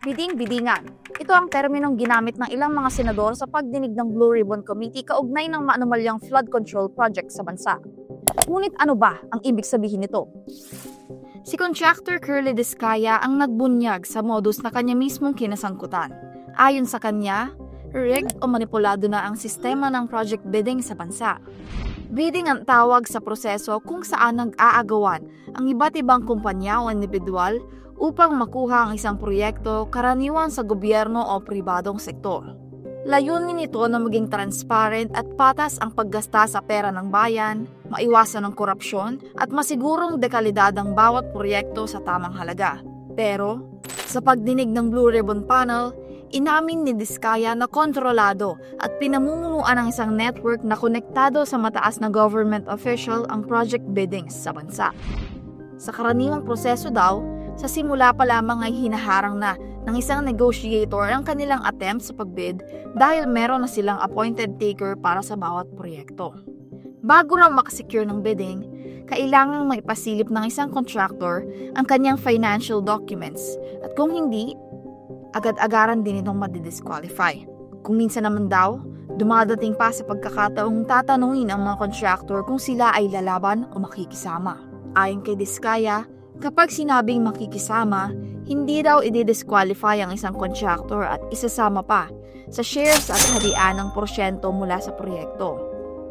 Biding-bidingan. Ito ang terminong ginamit ng ilang mga senador sa pagdinig ng Blue Ribbon Committee kaugnay ng maanumalyang flood control project sa bansa. Ngunit ano ba ang ibig sabihin nito? Si Contractor Curly Discaya ang nagbunyag sa modus na kanya mismong kinasangkutan. Ayon sa kanya, rigged o manipulado na ang sistema ng project bidding sa bansa. Bidding ang tawag sa proseso kung saan nag-aagawan ang iba't ibang kumpanya o individual upang makuha ang isang proyekto karaniwan sa gobyerno o pribadong sektor. Layunin nito na maging transparent at patas ang paggasta sa pera ng bayan, maiwasan ang korupsyon at masigurong dekalidad ang bawat proyekto sa tamang halaga. Pero, sa pagdinig ng Blue Ribbon Panel, inamin ni Discaya na kontrolado at pinamumunuan ng isang network na konektado sa mataas na government official ang project bidding sa bansa. Sa karaniwang proseso daw, sa simula pa lamang ay hinaharang na ng isang negotiator ang kanilang attempt sa pagbid dahil meron na silang appointed taker para sa bawat proyekto. Bago na makasecure ng bidding, kailangang maipasilip ng isang contractor ang kanyang financial documents at kung hindi, agad-agaran din itong madidisqualify. Kung minsan naman daw, dumadating pa sa pagkakataong tatanungin ang mga contractor kung sila ay lalaban o makikisama. Ayon kay Discaya, kapag sinabing makikisama, hindi daw i-disqualify ang isang contractor at isasama pa sa shares at harian ng porsyento mula sa proyekto.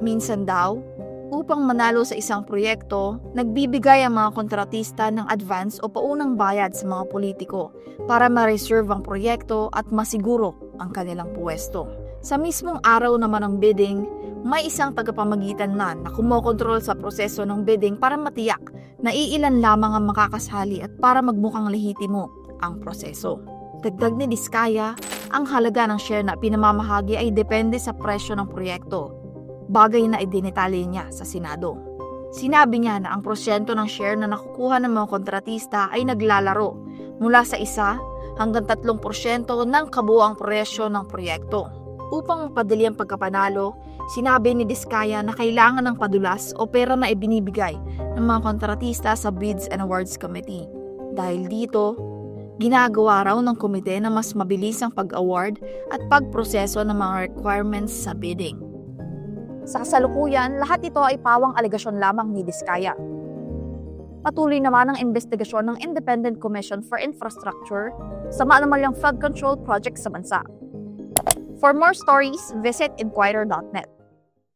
Minsan daw, upang manalo sa isang proyekto, nagbibigay ang mga kontratista ng advance o paunang bayad sa mga politiko para ma-reserve ang proyekto at masiguro ang kanilang puwesto. Sa mismong araw naman ng bidding, may isang tagapamagitan na kumokontrol sa proseso ng bidding para matiyak na iilan lamang ang makakasali at para magmukhang lehitimo ang proseso. Dagdag ni Discaya, ang halaga ng share na pinamamahagi ay depende sa presyo ng proyekto, bagay na idinetali niya sa Senado. Sinabi niya na ang porsyento ng share na nakukuha ng mga kontratista ay naglalaro mula sa 1 hanggang 3% ng kabuuang presyo ng proyekto. Upang mapadali ang pagkapanalo, sinabi ni Discaya na kailangan ng padulas o pera na ibinibigay ng mga kontratista sa Bids and Awards Committee. Dahil dito, ginagawa raw ng komite na mas mabilis ang pag-award at pagproseso ng mga requirements sa bidding. Sa kasalukuyan, lahat ito ay pawang alegasyon lamang ni Discaya. Patuloy naman ang investigasyon ng Independent Commission for Infrastructure sa maanumalyang flood control project sa bansa. For more stories, visit Inquirer.net.